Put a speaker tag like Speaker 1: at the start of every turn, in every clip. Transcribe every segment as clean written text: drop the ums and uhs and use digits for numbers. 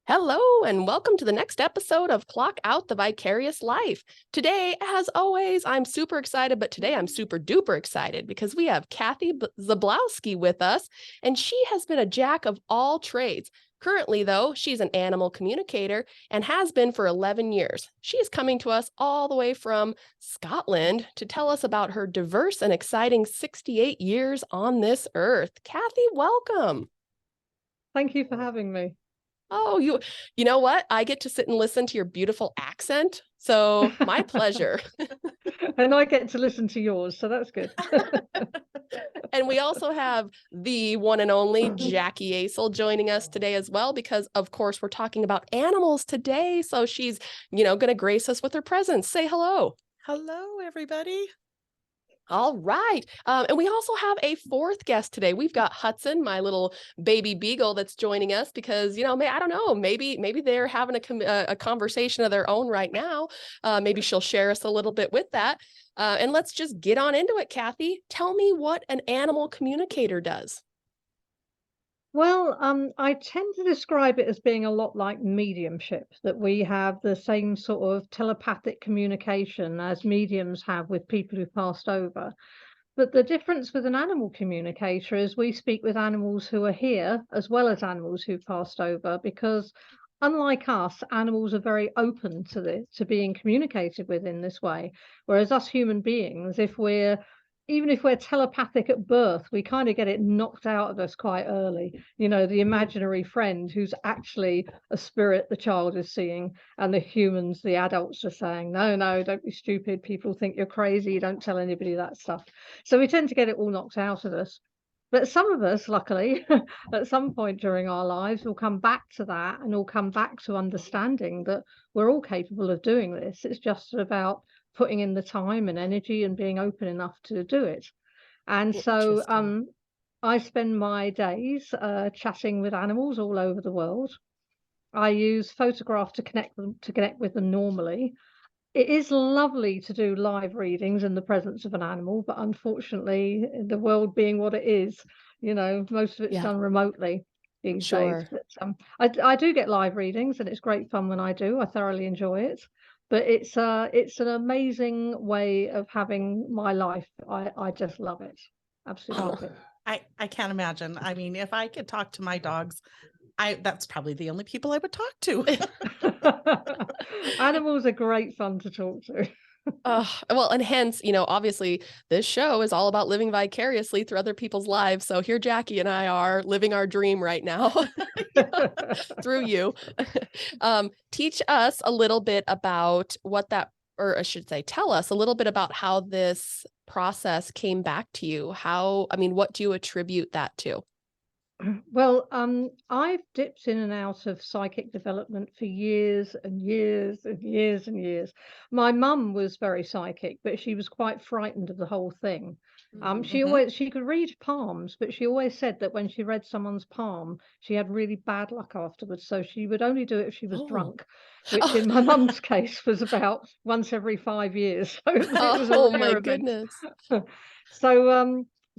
Speaker 1: Hello, and welcome to the next episode of Clock Out the Vicarious Life. Today, as always, I'm super excited, but today I'm super duper excited because we have Kathy Zablotzsky with us, and she has been a jack of all trades. Currently, though, she's an animal communicator and has been for 11 years. She is coming to us all the way from Scotland to tell us about her diverse and exciting 68 years on this earth. Kathy, welcome.
Speaker 2: Thank you for having me.
Speaker 1: Oh, you know what? I get to sit and listen to your beautiful accent. So my pleasure.
Speaker 2: And I get to listen to yours, so that's good.
Speaker 1: And we also have the one and only Jackie Asel joining us today as well, because of course we're talking about animals today. So she's, going to grace us with her presence. Say hello.
Speaker 3: Hello, everybody.
Speaker 1: All right. And we also have a fourth guest today. We've got Hudson, my little baby beagle that's joining us because, I don't know, maybe they're having a conversation of their own right now. Maybe she'll share us a little bit with that. And let's just get on into it, Kathy. Tell me what an animal communicator does.
Speaker 2: Well, I tend to describe it as being a lot like mediumship, that we have the same sort of telepathic communication as mediums have with people who've passed over. But the difference with an animal communicator is we speak with animals who are here as well as animals who've passed over, because unlike us, animals are very open to being communicated with in this way. Whereas us human beings, even if we're telepathic at birth, we kind of get it knocked out of us quite early. The imaginary friend who's actually a spirit the child is seeing, and the humans, the adults, are saying, no, no, don't be stupid. People think you're crazy. Don't tell anybody that stuff. So we tend to get it all knocked out of us. But some of us, luckily, at some point during our lives, will come back to that and will come back to understanding that we're all capable of doing this. It's just about putting in the time and energy and being open enough to do it. And so I spend my days chatting with animals all over the world. I use photograph to connect with them normally. It is lovely to do live readings in the presence of an animal, but unfortunately, the world being what it is, most of it's done remotely these days. But I do get live readings, and it's great fun when I do. I thoroughly enjoy it. But it's an amazing way of having my life. I just love it. Absolutely love it.
Speaker 3: I can't imagine. I mean, if I could talk to my dogs, that's probably the only people I would talk to.
Speaker 2: Animals are great fun to talk to.
Speaker 1: Well, and hence, obviously this show is all about living vicariously through other people's lives. So here Jackie and I are living our dream right now through you. Teach us a little bit about or I should say, tell us a little bit about how this process came back to you. What do you attribute that to?
Speaker 2: Well, I've dipped in and out of psychic development for years and years and years and years. My mum was very psychic, but she was quite frightened of the whole thing. She could read palms, but she always said that when she read someone's palm, she had really bad luck afterwards. So she would only do it if she was drunk, which in my mum's case was about once every 5 years. So it was a rare
Speaker 1: my
Speaker 2: event.
Speaker 1: goodness.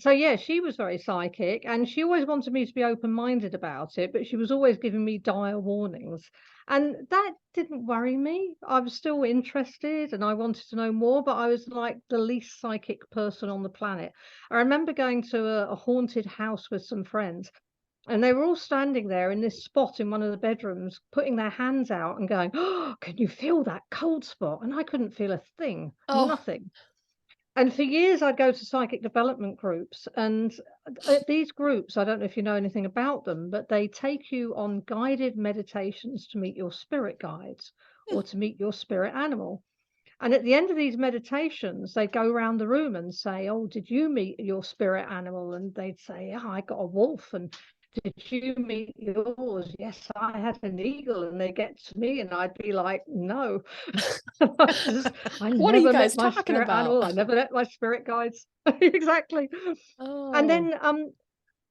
Speaker 2: So yeah, she was very psychic, and she always wanted me to be open-minded about it, but she was always giving me dire warnings. And that didn't worry me. I was still interested and I wanted to know more, but I was like the least psychic person on the planet. I remember going to a haunted house with some friends, and they were all standing there in this spot in one of the bedrooms, putting their hands out and going, "Oh, can you feel that cold spot?" And I couldn't feel a thing, nothing. And for years, I'd go to psychic development groups, and at these groups, I don't know if you know anything about them, but they take you on guided meditations to meet your spirit guides or to meet your spirit animal. And at the end of these meditations, they'd go around the room and say, "Oh, did you meet your spirit animal?" And they'd say, "Yeah, I got a wolf." And "Did you meet yours?" "Yes, I had an eagle." And they get to me and I'd be like, "No." I
Speaker 1: What are you
Speaker 2: never
Speaker 1: guys
Speaker 2: met my
Speaker 1: talking
Speaker 2: spirit
Speaker 1: about?
Speaker 2: animal. I never met my spirit guides. Exactly. And then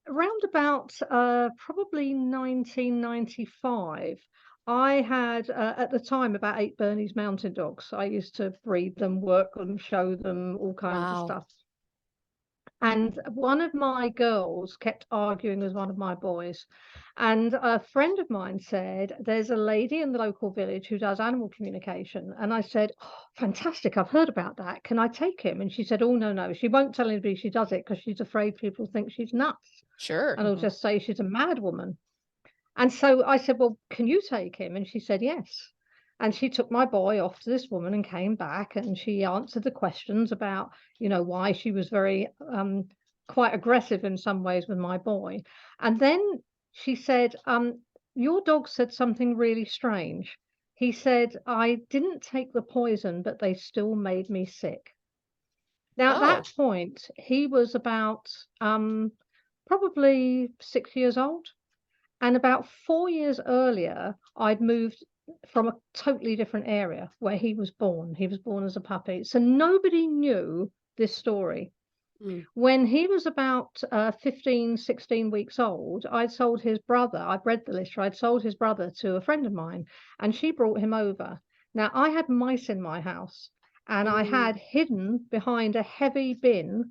Speaker 2: around about probably 1995, I had at the time about 8 Bernese mountain dogs. I used to breed them, work them, show them all kinds of stuff. And one of my girls kept arguing with one of my boys. And a friend of mine said, there's a lady in the local village who does animal communication. And I said, oh, fantastic. I've heard about that. Can I take him? And she said, oh, no, no. She won't tell anybody she does it because she's afraid people think she's nuts.
Speaker 1: Sure.
Speaker 2: And I'll just say she's a mad woman. And so I said, well, can you take him? And she said, yes. And she took my boy off to this woman and came back, and she answered the questions about, why she was very quite aggressive in some ways with my boy. And then she said, your dog said something really strange. He said, I didn't take the poison, but they still made me sick. Now, at that point, he was about probably 6 years old. And about 4 years earlier, I'd moved from a totally different area where he was born. He was born as a puppy. So nobody knew this story. When he was about 15, 16 weeks old, I'd sold his brother. I bred the litter. I'd sold his brother to a friend of mine, and she brought him over. Now, I had mice in my house, and I had hidden behind a heavy bin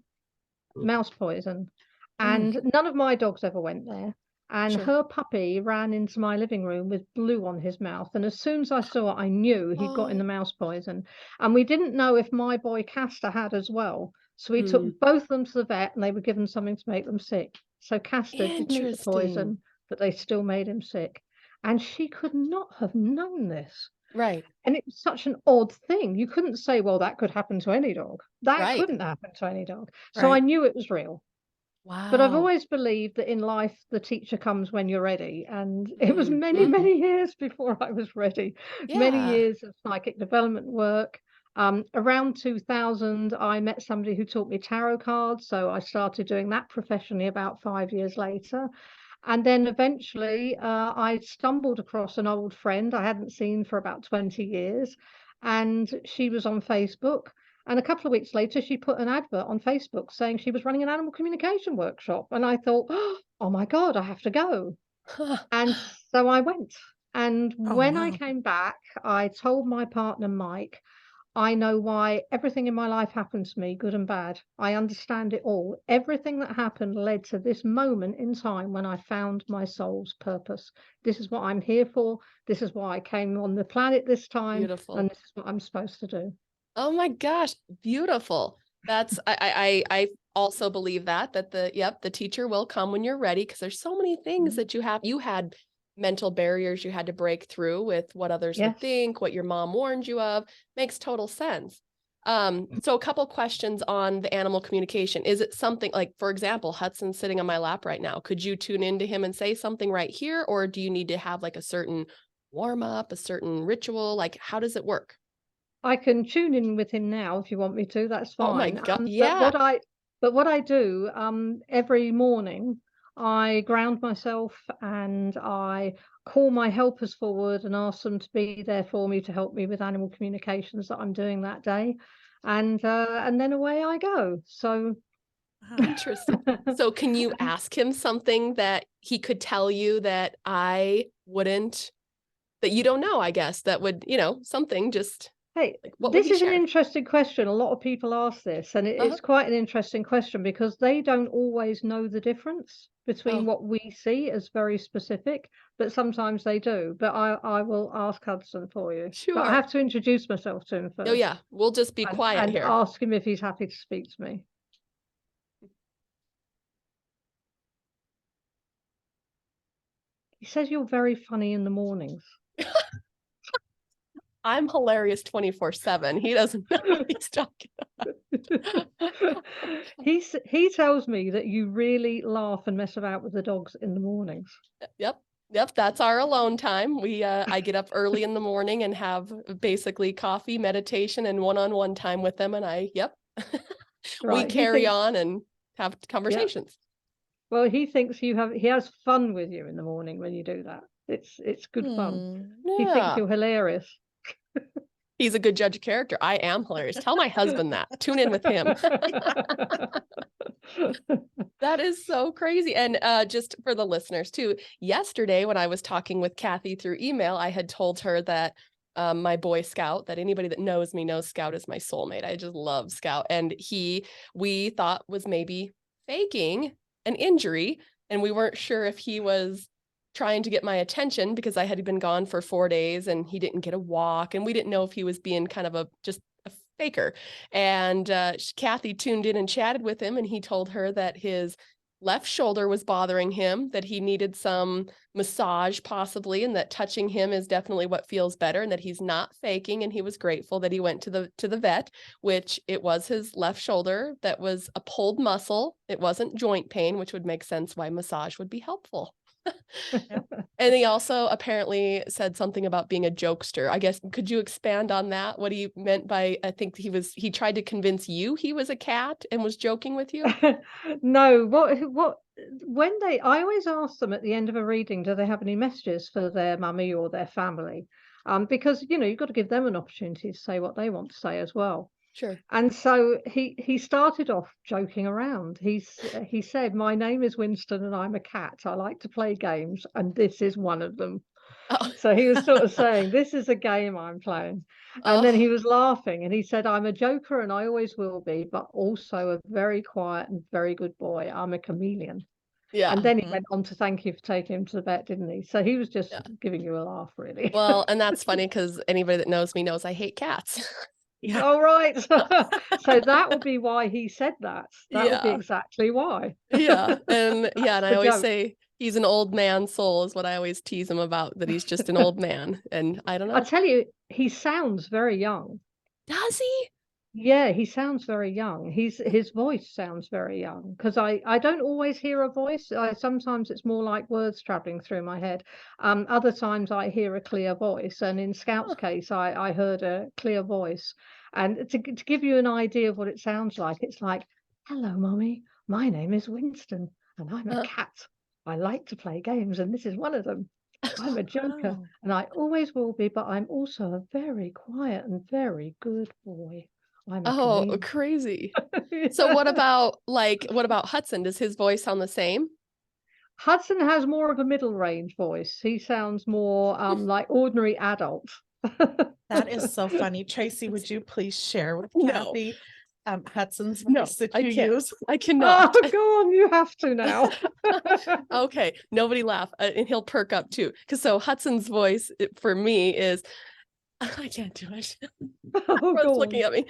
Speaker 2: mouse poison, and none of my dogs ever went there. And her puppy ran into my living room with blue on his mouth. And as soon as I saw it, I knew he'd got in the mouse poison. And we didn't know if my boy Castor had as well. So we took both of them to the vet, and they were given something to make them sick. So Castor didn't eat the poison, but they still made him sick. And she could not have known this.
Speaker 1: Right.
Speaker 2: And it was such an odd thing. You couldn't say, well, that could happen to any dog. That couldn't happen to any dog. So I knew it was real.
Speaker 1: Wow.
Speaker 2: But I've always believed that in life, the teacher comes when you're ready. And it was many, many years before I was ready. Many years of psychic development work. Around 2000, I met somebody who taught me tarot cards. So I started doing that professionally about 5 years later. And then eventually I stumbled across an old friend I hadn't seen for about 20 years. And she was on Facebook. And a couple of weeks later, she put an advert on Facebook saying she was running an animal communication workshop. And I thought, oh my God, I have to go. And so I went. And when I came back, I told my partner, Mike, I know why everything in my life happened to me, good and bad. I understand it all. Everything that happened led to this moment in time when I found my soul's purpose. This is what I'm here for. This is why I came on the planet this time.
Speaker 1: Beautiful.
Speaker 2: And this is what I'm supposed to do.
Speaker 1: Oh my gosh, beautiful. That's I also believe that the teacher will come when you're ready, because there's so many things that you had mental barriers you had to break through with what others would think, what your mom warned you of. Makes total sense. So a couple questions on the animal communication. Is it something like, for example, Hudson's sitting on my lap right now. Could you tune into him and say something right here? Or do you need to have like a certain warm up, a certain ritual? Like, how does it work?
Speaker 2: I can tune in with him now if you want me to. That's fine.
Speaker 1: Oh my God. Yeah.
Speaker 2: But what I do every morning, I ground myself and I call my helpers forward and ask them to be there for me to help me with animal communications that I'm doing that day, and then away I go. So
Speaker 1: interesting. So can you ask him something that he could tell you that I wouldn't, that you don't know? I guess that would, something just.
Speaker 2: Hey,
Speaker 1: like,
Speaker 2: this is an interesting question. A lot of people ask this, and it's quite an interesting question because they don't always know the difference between what we see as very specific, but sometimes they do. But I will ask Hudson for you.
Speaker 1: Sure.
Speaker 2: But I have to introduce myself to him first.
Speaker 1: Oh yeah, we'll just be quiet
Speaker 2: and
Speaker 1: here.
Speaker 2: Ask him if he's happy to speak to me. He says you're very funny in the mornings.
Speaker 1: I'm hilarious 24/7. He doesn't know what he's talking about.
Speaker 2: He tells me that you really laugh and mess about with the dogs in the mornings.
Speaker 1: Yep. That's our alone time. I get up early in the morning and have basically coffee, meditation, and one-on-one time with them. And we carry on and have conversations.
Speaker 2: Well, he thinks he has fun with you in the morning when you do that. It's good fun. He thinks you're hilarious.
Speaker 1: He's a good judge of character. I am hilarious. Tell my husband that. Tune in with him. That is so crazy. And just for the listeners too, yesterday when I was talking with Kathy through email, I had told her that my boy Scout, that anybody that knows me knows Scout is my soulmate. I just love Scout. And we thought was maybe faking an injury, and we weren't sure if he was trying to get my attention because I had been gone for 4 days and he didn't get a walk, and we didn't know if he was being kind of just a faker. And Kathy tuned in and chatted with him, and he told her that his left shoulder was bothering him, that he needed some massage possibly, and that touching him is definitely what feels better, and that he's not faking. And he was grateful that he went to the vet, which it was his left shoulder that was a pulled muscle. It wasn't joint pain, which would make sense why massage would be helpful. And he also apparently said something about being a jokester. I guess, could you expand on that? What he meant by, I think he tried to convince you he was a cat and was joking with you?
Speaker 2: No, I always ask them at the end of a reading, do they have any messages for their mummy or their family? Because, you've got to give them an opportunity to say what they want to say as well.
Speaker 1: Sure.
Speaker 2: And so he started off joking around. He said, "My name is Winston and I'm a cat. I like to play games, and this is one of them."
Speaker 1: Oh.
Speaker 2: So he was sort of saying, "This is a game I'm playing." And then he was laughing and he said, "I'm a joker and I always will be, but also a very quiet and very good boy. I'm a chameleon."
Speaker 1: Yeah.
Speaker 2: And then he went on to thank you for taking him to the vet, didn't he? So he was just giving you a laugh, really.
Speaker 1: Well, and that's funny because anybody that knows me knows I hate cats.
Speaker 2: Yeah. All right. So that would be why he said that. That would be exactly why.
Speaker 1: Yeah. And I always
Speaker 2: joke.
Speaker 1: say he's an old man soul is what I always tease him about, that he's just an old man. And I don't know.
Speaker 2: I tell you, he sounds very young.
Speaker 1: Does he?
Speaker 2: Yeah, he sounds very young. His voice sounds very young, because I don't always hear a voice. Sometimes it's more like words traveling through my head. Other times I hear a clear voice, and in Scout's case, I heard a clear voice. And to give you an idea of what it sounds like, it's like, "Hello, Mommy. My name is Winston, and I'm a cat. I like to play games, and this is one of them. I'm a joker, and I always will be, but I'm also a very quiet and very good boy. I'm a chameleon."
Speaker 1: Crazy. So what about Hudson? Does his voice sound the same?
Speaker 2: Hudson has more of a middle range voice. He sounds more like ordinary adult.
Speaker 3: That is so funny. Tracy, would you please share with Kathy Hudson's voice that you use?
Speaker 1: I cannot.
Speaker 2: Oh, go on, you have to now.
Speaker 1: Okay, nobody laugh. And he'll perk up too. Because so Hudson's voice for me is, I can't do it. Everyone's looking at me.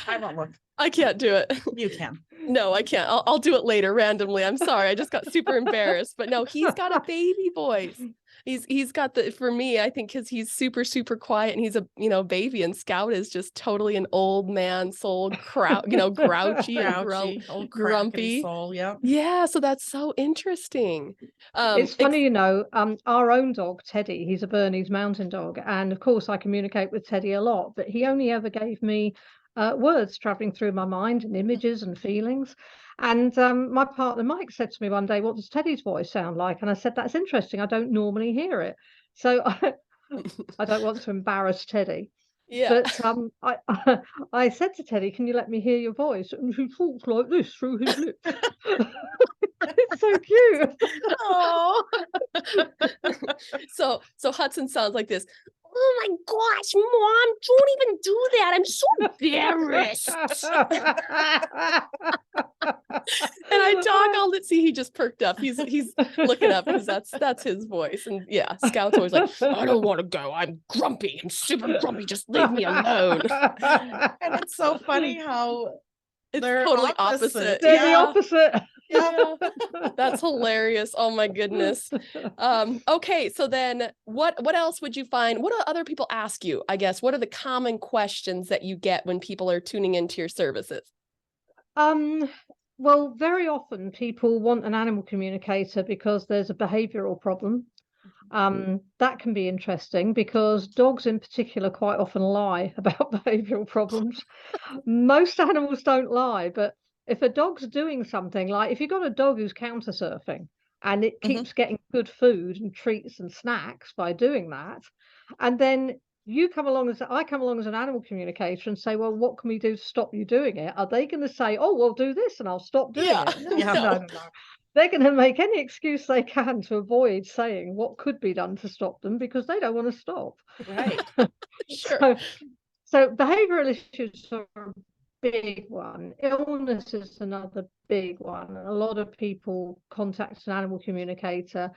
Speaker 3: I won't look.
Speaker 1: I can't do it.
Speaker 3: You can.
Speaker 1: No, I can't. I'll do it later randomly. I'm sorry. I just got super embarrassed. But no, he's got a baby voice. He's got for me, I think, because he's super, super quiet and he's a baby, and Scout is just totally an old man soul, grouchy and
Speaker 3: old
Speaker 1: grumpy
Speaker 3: soul.
Speaker 1: Yeah. So that's so interesting.
Speaker 2: It's funny, our own dog, Teddy, he's a Bernese mountain dog. And of course, I communicate with Teddy a lot, but he only ever gave me words traveling through my mind and images and feelings. And my partner Mike said to me one day, "What does Teddy's voice sound like?" And I said, "That's interesting. I don't normally hear it." So I don't want to embarrass Teddy.
Speaker 1: Yeah.
Speaker 2: But I said to Teddy, "Can you let me hear your voice?" And he talks like this through his lips. It's so cute.
Speaker 3: Oh.
Speaker 1: So Hudson sounds like this. "Oh my gosh, Mom, don't even do that. I'm so embarrassed." And I talk all that. See, he just perked up. He's looking up because that's his voice. And yeah, Scout's always like, "I don't want to go. I'm grumpy. I'm super grumpy. Just leave me alone."
Speaker 3: And it's so funny how
Speaker 1: they're totally opposite.
Speaker 2: They're the opposite.
Speaker 1: Yeah. That's hilarious. Oh my goodness. Okay, so then what else would you find? What do other people ask you? I guess, what are the common questions that you get when people are tuning into your services?
Speaker 2: Well, very often people want an animal communicator because there's a behavioral problem. That can be interesting because dogs in particular quite often lie about behavioral problems. Most animals don't lie, but if a dog's doing something, like if you've got a dog who's counter surfing and it keeps getting good food and treats and snacks by doing that, and then I come along as an animal communicator and say, "Well, what can we do to stop you doing it?" Are they going to say, "Oh, well, do this and I'll stop doing it"? No. They're going to make any excuse they can to avoid saying what could be done to stop them because they don't want to stop.
Speaker 1: Right. Sure.
Speaker 2: So behavioral issues are big one. Illness is another big one. A lot of people contact an animal communicator.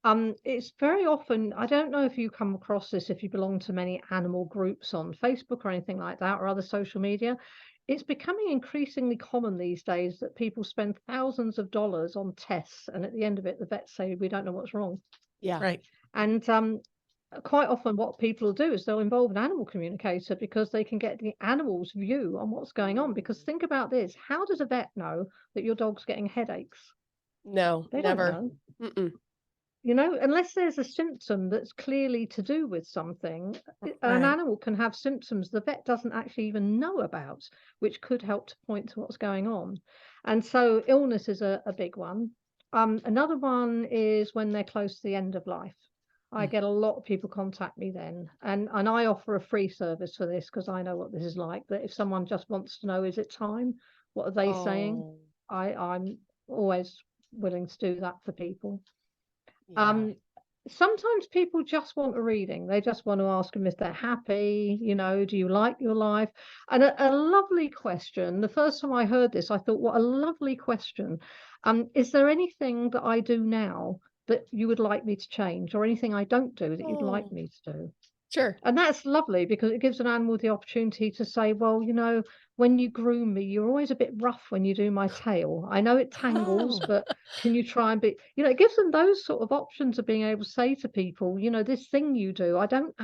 Speaker 2: It's very often, I don't know if you come across this if you belong to many animal groups on Facebook or anything like that, or other social media. It's becoming increasingly common these days that people spend thousands of dollars on tests, and at the end of it, the vets say, we don't know what's wrong.
Speaker 1: Yeah.
Speaker 3: Right.
Speaker 2: And quite often what people do is they'll involve an animal communicator because they can get the animal's view on what's going on. Because think about this, how does a vet know that your dog's getting headaches?
Speaker 1: No,
Speaker 2: They
Speaker 1: never.
Speaker 2: don't know.
Speaker 1: Mm-mm.
Speaker 2: You know, unless there's a symptom that's clearly to do with something, an animal can have symptoms the vet doesn't actually even know about, which could help to point to what's going on. And so illness is a big one. Another one is when they're close to the end of life. I get a lot of people contact me then, and I offer a free service for this because I know what this is like. That if someone just wants to know, is it time? What are they saying? I'm always willing to do that for people.
Speaker 1: Yeah.
Speaker 2: Sometimes people just want a reading. They just want to ask them if they're happy, you know, do you like your life? And a lovely question. The first time I heard this, I thought, what a lovely question. Is there anything that I do now that you would like me to change, or anything I don't do that you'd like me to do?
Speaker 1: Sure.
Speaker 2: And that's lovely because it gives an animal the opportunity to say, well, you know, when you groom me, you're always a bit rough when you do my tail. I know it tangles, but can you try and be, you know, it gives them those sort of options of being able to say to people, you know, this thing you do, I don't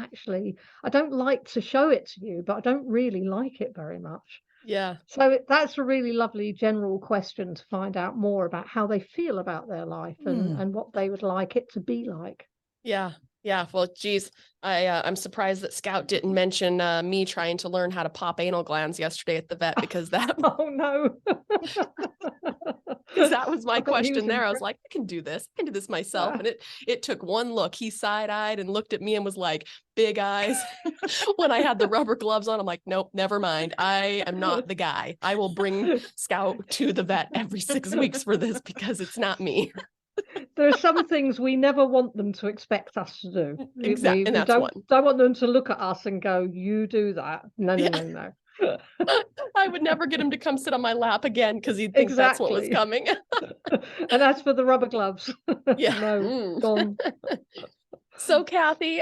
Speaker 2: like to show it to you, but I don't really like it very much.
Speaker 1: Yeah.
Speaker 2: So that's a really lovely general question to find out more about how they feel about their life and what they would like it to be like.
Speaker 1: Yeah. Yeah. Well, geez, I'm surprised that Scout didn't mention me trying to learn how to pop anal glands yesterday at the vet, because that
Speaker 2: Oh no.
Speaker 1: because that was my
Speaker 2: I bet he
Speaker 1: question
Speaker 2: was
Speaker 1: there. I was like, I can do this. I can do this myself. And it took one look. He side-eyed and looked at me and was like, big eyes. When I had the rubber gloves on, I'm like, nope, never mind. I am not the guy. I will bring Scout to the vet every 6 weeks for this because it's not me.
Speaker 2: There are some things we never want them to expect us to do.
Speaker 1: Exactly. And
Speaker 2: We
Speaker 1: that's one.
Speaker 2: don't want them to look at us and go, you do that. No.
Speaker 1: I would never get him to come sit on my lap again because he'd think that's what was coming.
Speaker 2: And as for the rubber gloves,
Speaker 1: yeah.
Speaker 2: no, gone.
Speaker 1: So Kathy,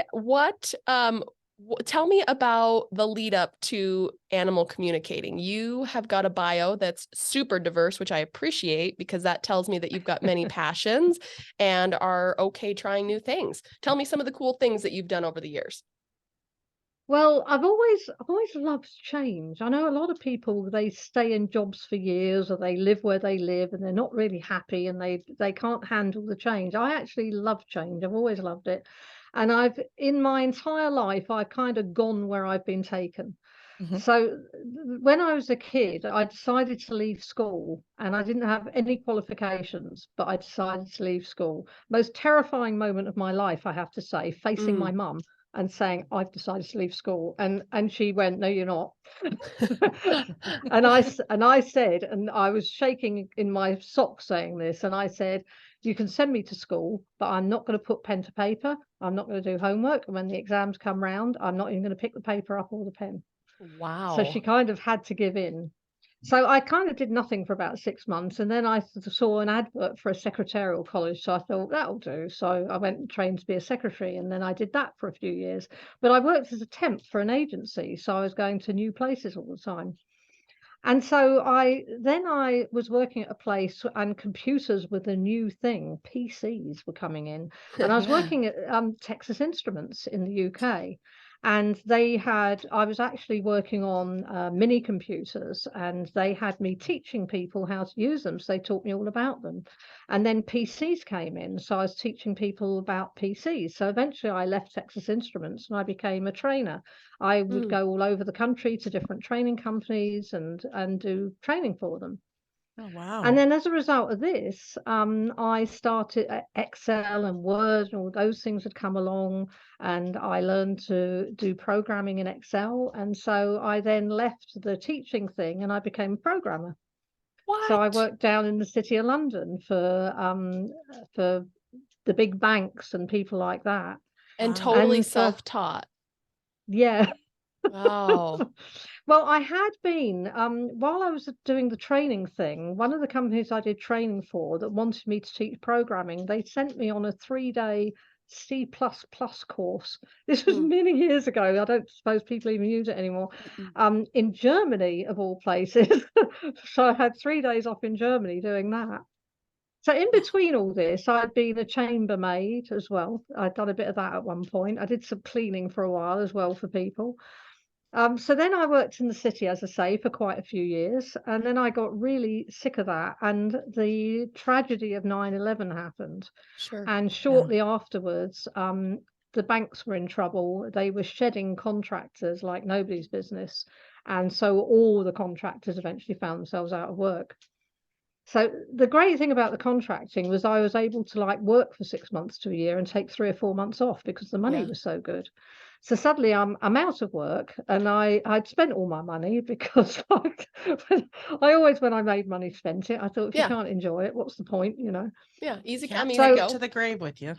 Speaker 1: tell me about the lead up to animal communicating. You have got a bio that's super diverse, which I appreciate because that tells me that you've got many passions and are okay trying new things. Tell me some of the cool things that you've done over the years.
Speaker 2: Well, I've always loved change. I know a lot of people, they stay in jobs for years or they live where they live and they're not really happy and they can't handle the change. I actually love change. I've always loved it. And in my entire life, I've kind of gone where I've been taken. So when I was a kid, I decided to leave school and I didn't have any qualifications, but I decided to leave school. Most terrifying moment of my life, I have to say, facing my mum and saying, I've decided to leave school. And she went, no, you're not. and I said, and I was shaking in my socks saying this, and I said, you can send me to school, but I'm not going to put pen to paper. I'm not going to do homework. And when the exams come round, I'm not even going to pick the paper up or the pen.
Speaker 1: Wow.
Speaker 2: So she kind of had to give in. So I kind of did nothing for about 6 months. And then I saw an advert for a secretarial college. So I thought that'll do. So I went and trained to be a secretary. And then I did that for a few years. But I worked as a temp for an agency. So I was going to new places all the time. And so I was working at a place and computers were the new thing. PCs were coming in. And I was working at Texas Instruments in the UK. And I was actually working on mini computers and they had me teaching people how to use them. So they taught me all about them. And then PCs came in. So I was teaching people about PCs. So eventually I left Texas Instruments and I became a trainer. I would go all over the country to different training companies and do training for them.
Speaker 3: Oh, wow.
Speaker 2: And then as a result of this, I started Excel and Word and all those things had come along and I learned to do programming in Excel. And so I then left the teaching thing and I became a programmer.
Speaker 1: What?
Speaker 2: So I worked down in the City of London for the big banks and people like that.
Speaker 1: And totally self-taught.
Speaker 2: Yeah.
Speaker 1: Wow.
Speaker 2: Well, I had been, while I was doing the training thing, one of the companies I did training for that wanted me to teach programming, they sent me on a 3-day C++ course. This was many years ago. I don't suppose people even use it anymore. In Germany, of all places. So I had 3 days off in Germany doing that. So in between all this, I'd been a chambermaid as well. I'd done a bit of that at one point. I did some cleaning for a while as well for people. So then I worked in the city, as I say, for quite a few years. And then I got really sick of that. And the tragedy of 9/11 happened.
Speaker 1: Sure.
Speaker 2: And shortly afterwards, the banks were in trouble. They were shedding contractors like nobody's business. And so all the contractors eventually found themselves out of work. So the great thing about the contracting was I was able to like work for 6 months to a year and take 3 or 4 months off because the money was so good. So suddenly I'm out of work, and I'd spent all my money because like when I made money, spent it. I thought, if you can't enjoy it, what's the point, you know?
Speaker 1: Yeah, easy
Speaker 3: Can't
Speaker 1: come, easy
Speaker 3: take
Speaker 1: go.
Speaker 3: it to the grave with you.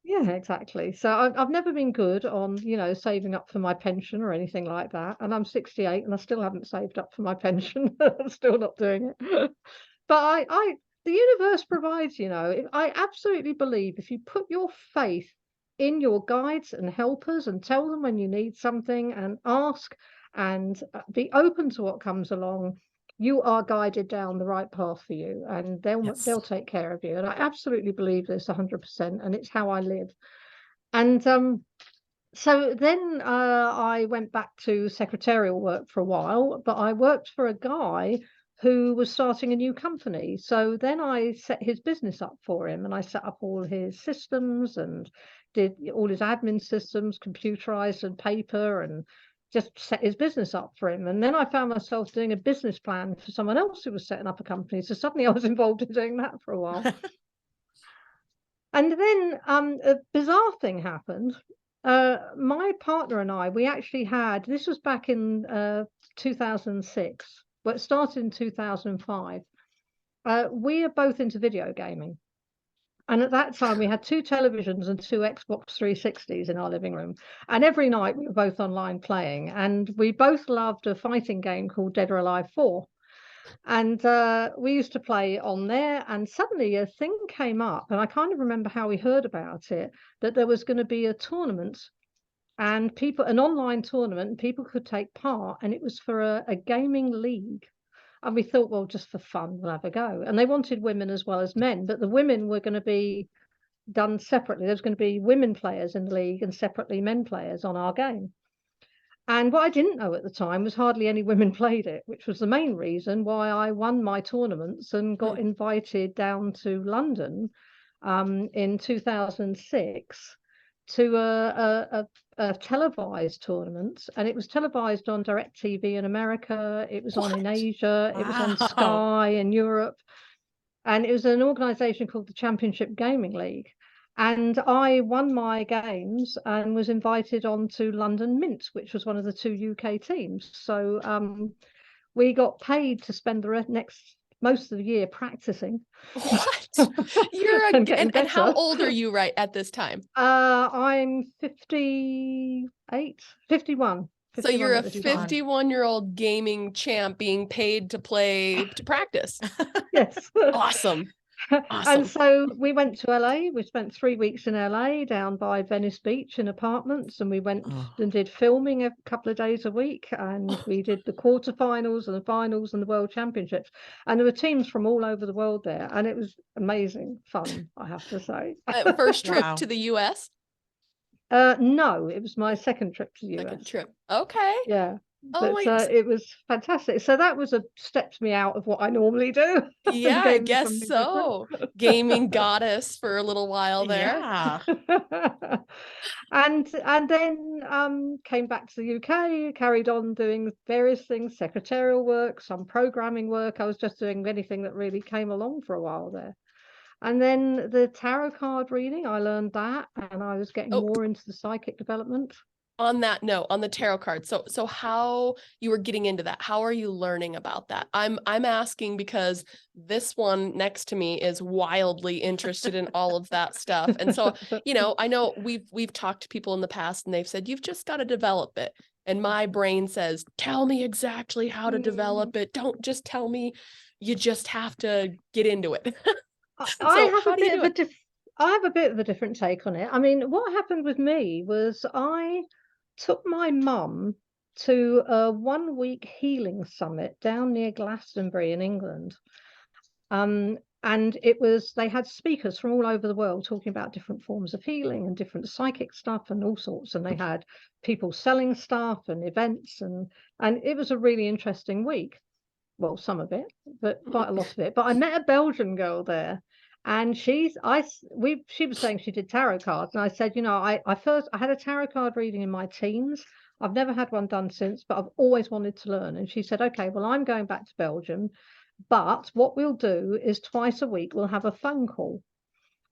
Speaker 2: Yeah, exactly. So I've never been good on, you know, saving up for my pension or anything like that. And I'm 68 and I still haven't saved up for my pension. I'm still not doing it. But the universe provides, you know. I absolutely believe if you put your faith in your guides and helpers and tell them when you need something and ask and be open to what comes along, you are guided down the right path for you, and they'll take care of you. And I absolutely believe this 100%, and it's how I live. And so then I went back to secretarial work for a while, but I worked for a guy who was starting a new company. So then I set his business up for him, and I set up all his systems and did all his admin systems, computerized and paper, and just set his business up for him. And then I found myself doing a business plan for someone else who was setting up a company. So suddenly I was involved in doing that for a while. And then a bizarre thing happened. My partner and I, we actually had, this was back in 2006, well, it started in 2005. We are both into video gaming. And at that time, we had 2 televisions and 2 Xbox 360s in our living room. And every night we were both online playing. And we both loved a fighting game called Dead or Alive 4. And we used to play on there, and suddenly a thing came up, and I kind of remember how we heard about it, that there was going to be a tournament, and an online tournament, and people could take part, and it was for a gaming league. And we thought, well, just for fun, we'll have a go. And they wanted women as well as men, but the women were going to be done separately. There's going to be women players in the league and separately men players on our game. And what I didn't know at the time was hardly any women played it, which was the main reason why I won my tournaments and got invited down to London in 2006 to a televised tournament. And it was televised on DirecTV in America. It was on in Asia. It was on Sky in Europe. And it was an organization called the Championship Gaming League. And I won my games and was invited on to London Mint, which was one of the 2 UK teams. So we got paid to spend the most of the year practicing.
Speaker 1: What? You're and how old are you right at this time?
Speaker 2: I'm 51.
Speaker 1: So you're a 51-year-old gaming champ being paid to practice.
Speaker 2: Yes.
Speaker 1: Awesome.
Speaker 2: And so we went to LA. We spent 3 weeks in LA down by Venice Beach in apartments, and we went and did filming a couple of days a week, and we did the quarterfinals and the finals and the world championships, and there were teams from all over the world there, and it was amazing fun, I have to say.
Speaker 1: First trip to the US?
Speaker 2: No, it was my second trip to the US.
Speaker 1: Second trip. Okay.
Speaker 2: Yeah. But it was fantastic. So that was a stepped me out of what I normally do.
Speaker 1: Yeah, I guess so. Gaming goddess for a little while there.
Speaker 3: Yeah.
Speaker 2: And then came back to the UK, carried on doing various things, secretarial work, some programming work. I was just doing anything that really came along for a while there. And then the tarot card reading, I learned that, and I was getting more into the psychic development.
Speaker 1: On that note, on the tarot card, so how you were getting into that? How are you learning about that? I'm asking because this one next to me is wildly interested in all of that stuff. And so, you know, I know we've talked to people in the past, and they've said you've just got to develop it. And my brain says, tell me exactly how to develop it. Don't just tell me, you just have to get into it.
Speaker 2: I
Speaker 1: So
Speaker 2: have
Speaker 1: how
Speaker 2: a
Speaker 1: do you
Speaker 2: bit
Speaker 1: do
Speaker 2: of
Speaker 1: it?
Speaker 2: I have a bit of a different take on it. I mean, what happened with me was I took my mum to a 1 week healing summit down near Glastonbury in England. And it was, they had speakers from all over the world talking about different forms of healing and different psychic stuff and all sorts. And they had people selling stuff and events, and it was a really interesting week. Well, some of it, but quite a lot of it. But I met a Belgian girl there, and she was saying she did tarot cards, and I said, you know, I had a tarot card reading in my teens. I've never had one done since, but I've always wanted to learn. And she said, okay, well, I'm going back to Belgium, but what we'll do is twice a week we'll have a phone call,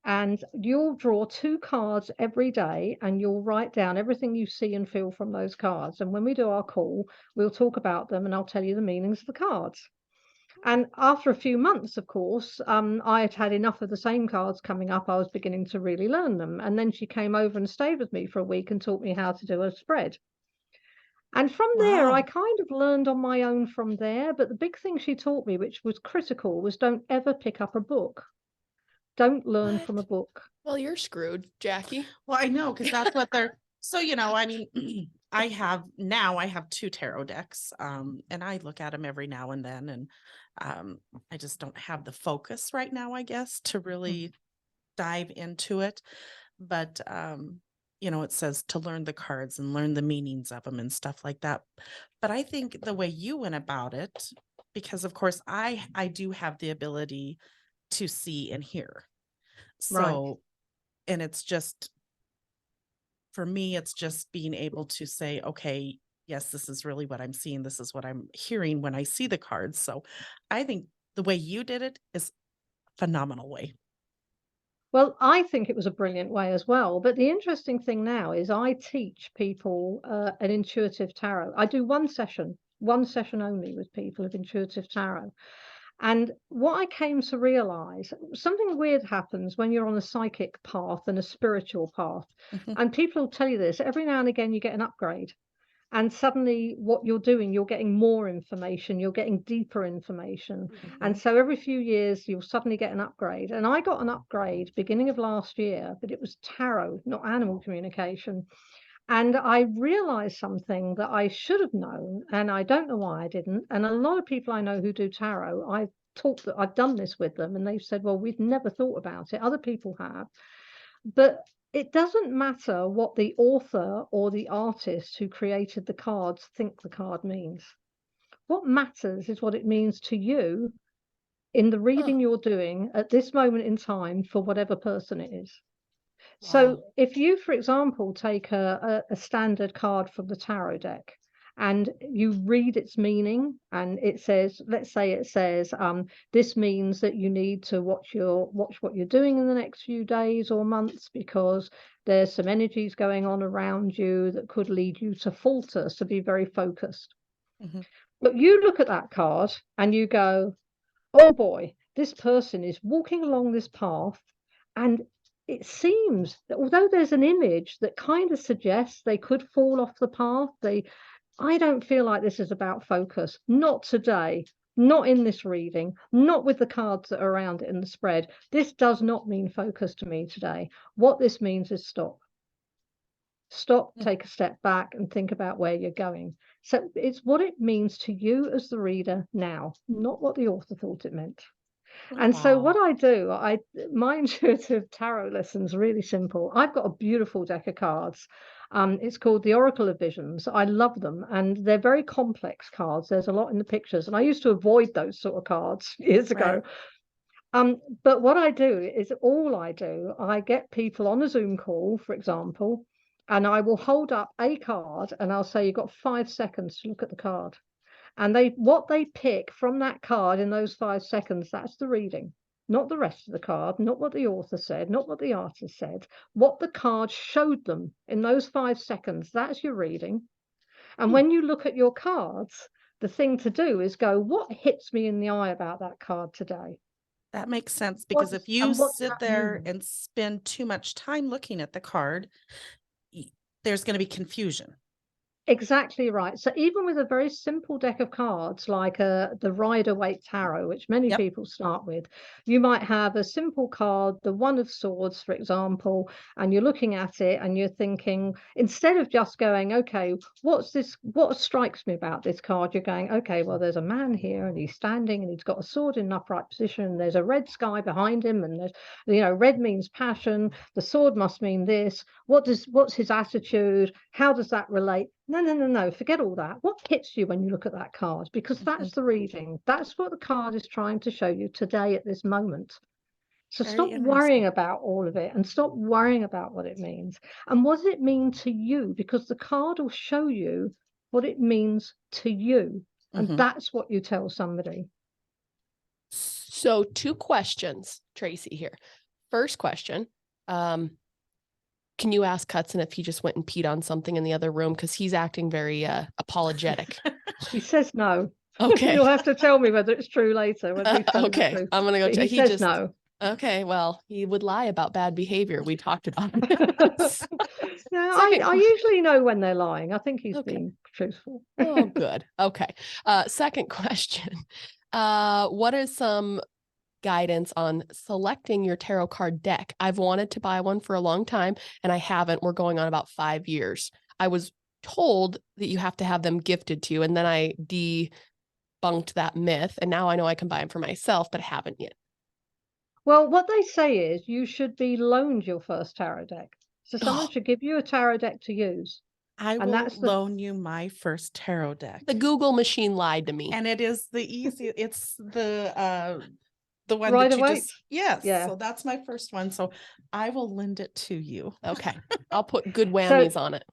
Speaker 2: and you'll draw 2 cards every day, and you'll write down everything you see and feel from those cards. And when we do our call, we'll talk about them, and I'll tell you the meanings of the cards. And after a few months, of course, I had had enough of the same cards coming up. I was beginning to really learn them. And then she came over and stayed with me for a week and taught me how to do a spread. And from there, I
Speaker 3: Wow.
Speaker 2: kind of learned on my own from there. But the big thing she taught me, which was critical, was don't ever pick up a book. Don't learn from a
Speaker 1: What?
Speaker 2: book.
Speaker 1: Well, you're screwed, Jackie.
Speaker 3: Well, I know, because that's what they're, so, I mean, I have 2 tarot decks, and I look at them every now and then, and I just don't have the focus right now, I guess, to really dive into it. But it says to learn the cards and learn the meanings of them and stuff like that. But I think the way you went about it, because of course I do have the ability to see and hear.
Speaker 2: Right.
Speaker 3: So, and it's just, for me, it's just being able to say, okay, yes, this is really what I'm seeing. This is what I'm hearing when I see the cards. So I think the way you did it is a phenomenal way.
Speaker 2: Well, I think it was a brilliant way as well. But the interesting thing now is I teach people an intuitive tarot. I do one session only with people of intuitive tarot. And what I came to realize, something weird happens when you're on a psychic path and a spiritual path.
Speaker 3: Mhm.
Speaker 2: And people will tell you this every now and again, you get an upgrade. And suddenly what you're doing, you're getting more information, you're getting deeper information. And
Speaker 3: Mhm.
Speaker 2: so every few years you'll suddenly get an upgrade. And I got an upgrade beginning of last year, but it was tarot, not animal communication. And I realized something that I should have known, and I don't know why I didn't. And a lot of people I know who do tarot, I've done this with them, and they've said, well, we've never thought about it. Other people have. But it doesn't matter what the author or the artist who created the cards think the card means. What matters is what it means to you in the
Speaker 1: Huh.
Speaker 2: reading you're doing at this moment in time for whatever person it is. So
Speaker 3: Wow.
Speaker 2: if you, for example, take a standard card from the tarot deck and you read its meaning, and it says, let's say it says, this means that you need to watch what you're doing in the next few days or months, because there's some energies going on around you that could lead you to falter, so be very focused.
Speaker 3: Mhm.
Speaker 2: But you look at that card and you go, oh boy, this person is walking along this path, and it seems that although there's an image that kind of suggests they could fall off the path, I don't feel like this is about focus. Not today, not in this reading, not with the cards that are around it in the spread. This does not mean focus to me today. What this means is stop. Stop,
Speaker 3: Mm.
Speaker 2: take a step back, and think about where you're going. So it's what it means to you as the reader now, not what the author thought it meant. And so what
Speaker 3: Wow.
Speaker 2: I do, my intuitive tarot lesson's really simple. I've got a beautiful deck of cards. It's called the Oracle of Visions. I love them, and they're very complex cards. There's a lot in the pictures, and I used to avoid those sort of cards years ago.
Speaker 3: Right.
Speaker 2: But what I do is I get people on a Zoom call, for example, and I will hold up a card and I'll say, you've got 5 seconds to look at the card. And what they pick from that card in those 5 seconds, that's the reading. Not the rest of the card, not what the author said, not what the artist said. What the card showed them in those 5 seconds, that's your reading. And
Speaker 3: Hmm.
Speaker 2: when you look at your cards, the thing to do is go, what hits me in the eye about that card today?
Speaker 3: That makes sense, because if you
Speaker 2: What does
Speaker 3: sit
Speaker 2: that
Speaker 3: there
Speaker 2: mean?
Speaker 3: and spend too much time looking at the card, there's going to be confusion.
Speaker 2: Exactly right. So even with a very simple deck of cards like the Rider-Waite Tarot, which many
Speaker 3: Yep.
Speaker 2: people start with, you might have a simple card, the One of Swords, for example, and you're looking at it and you're thinking, instead of just going, okay, what's this? What strikes me about this card? You're going, okay, well, there's a man here and he's standing and he's got a sword in an upright position. And there's a red sky behind him, and there's, red means passion. The sword must mean this. What's his attitude? How does that relate? No. Forget all that. What hits you when you look at that card? Because that's the reading. That's what the card is trying to show you today at this moment. So
Speaker 3: Very
Speaker 2: stop
Speaker 3: interesting.
Speaker 2: worrying about all of it and stop worrying about what it means. And what does it mean to you? Because the card will show you what it means to you. And that's what you tell somebody.
Speaker 1: So 2 questions, Tracy, here. First question, can you ask Hudson if he just went and peed on something in the other room? Because he's acting very apologetic.
Speaker 2: He says no.
Speaker 1: Okay.
Speaker 2: You'll have to tell me whether it's true later. Whether he's telling the
Speaker 1: Okay.
Speaker 2: truth.
Speaker 1: I'm going to go
Speaker 2: But
Speaker 1: check.
Speaker 2: he says no.
Speaker 1: Okay. Well, he would lie about bad behavior. We talked about it.
Speaker 2: No, I usually know when they're lying. I think he's being truthful.
Speaker 1: Oh, good. Okay. Second question. What is some guidance on selecting your tarot card deck? I've wanted to buy one for a long time and I haven't. We're going on about 5 years. I was told that you have to have them gifted to you, and then I debunked that myth, and now I know I can buy them for myself, but I haven't yet.
Speaker 2: Well, what they say is you should be loaned your first tarot deck. So someone should give you a tarot deck to use.
Speaker 3: I
Speaker 2: And
Speaker 3: will loan you my first tarot deck.
Speaker 1: The Google machine lied to me.
Speaker 3: And it is the easy, it's the one
Speaker 2: Right
Speaker 3: that you
Speaker 2: away?
Speaker 3: just, yes.
Speaker 2: Yeah.
Speaker 3: So that's my first one. So I will lend it to you.
Speaker 1: Okay. I'll put good whammies on it.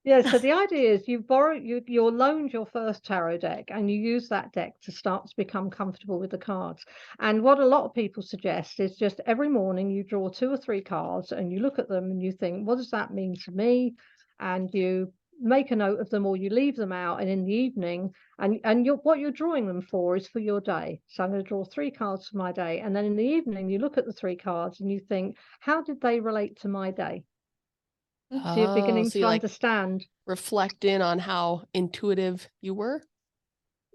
Speaker 2: Yeah, so the idea is you're loaned your first tarot deck and you use that deck to start to become comfortable with the cards. And what a lot of people suggest is just every morning you draw 2 or 3 cards and you look at them and you think, what does that mean to me? And you make a note of them or you leave them out, and in the evening, and what you're drawing them for is for your day. So I'm going to draw 3 cards for my day, and then in the evening you look at the 3 cards and you think, how did they relate to my day? So you're beginning to understand.
Speaker 1: Reflect in on how intuitive you were,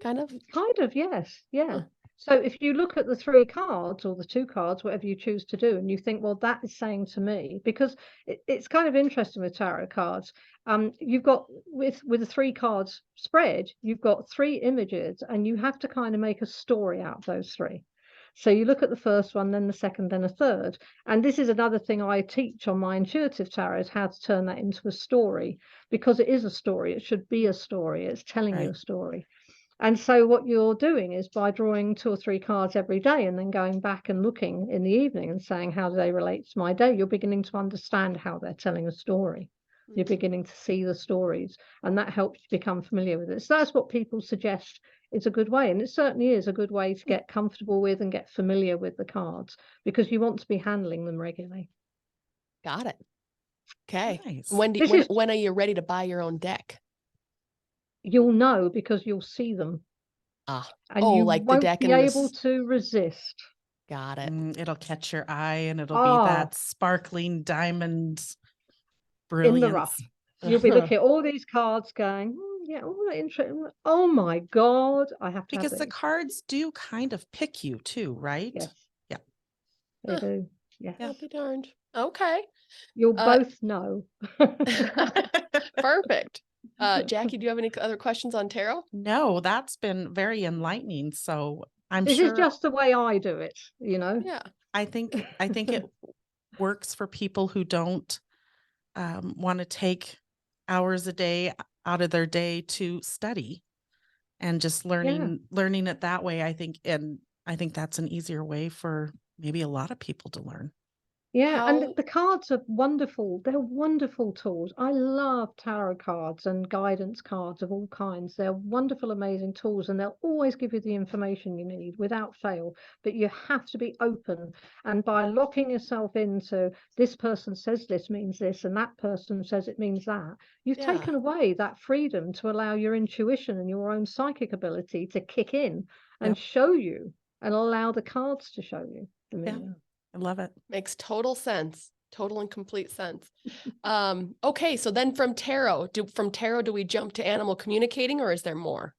Speaker 1: kind of?
Speaker 2: Kind of, yes. Yeah. So if you look at the 3 cards or the 2 cards, whatever you choose to do, and you think, well, that is saying to me, because it's kind of interesting with tarot cards. You've got with the 3 cards spread, you've got 3 images, and you have to kind of make a story out of those 3. So you look at the first one, then the second, then a third. And this is another thing I teach on my intuitive tarot, is how to turn that into a story, because it is a story. It should be a story. It's telling you a story. And so what you're doing is, by drawing 2 or 3 cards every day and then going back and looking in the evening and saying, how do they relate to my day? You're beginning to understand how they're telling a story. You're beginning to see the stories, and that helps you become familiar with it. So that's what people suggest is a good way. And it certainly is a good way to get comfortable with and get familiar with the cards, because you want to be handling them regularly.
Speaker 1: Got it. Okay.
Speaker 3: Nice.
Speaker 1: When are you ready to buy your own deck?
Speaker 2: You'll know because you'll see them. And you
Speaker 1: like
Speaker 2: won't
Speaker 1: the deck
Speaker 2: be able to resist.
Speaker 1: Got it.
Speaker 3: It'll catch your eye, and it'll be that sparkling diamond brilliance.
Speaker 2: In the rough. You'll be looking at all these cards going, yeah, all that interesting. Oh my God, I have to.
Speaker 3: Because the cards do kind of pick you too, right?
Speaker 2: Yes.
Speaker 3: Yeah.
Speaker 2: They do. Yeah.
Speaker 1: I'll be darned. Okay.
Speaker 2: You'll both know.
Speaker 1: Perfect. Jackie, do you have any other questions on tarot?
Speaker 3: No, that's been very enlightening. So
Speaker 2: This is just the way I do it,
Speaker 1: Yeah.
Speaker 3: I think it works for people who don't want to take hours a day out of their day to study, and just learning it that way. I think that's an easier way for maybe a lot of people to learn.
Speaker 2: Yeah, and the cards are wonderful. They're wonderful tools. I love tarot cards and guidance cards of all kinds. They're wonderful, amazing tools, and they'll always give you the information you need without fail. But you have to be open. And by locking yourself into, this person says this means this, and that person says it means that, you've taken away that freedom to allow your intuition and your own psychic ability to kick in and show you, and allow the cards to show you the meaning.
Speaker 3: I love it.
Speaker 1: Makes total sense. Total and complete sense. Okay, so then from tarot, do we jump to animal communicating, or is there more?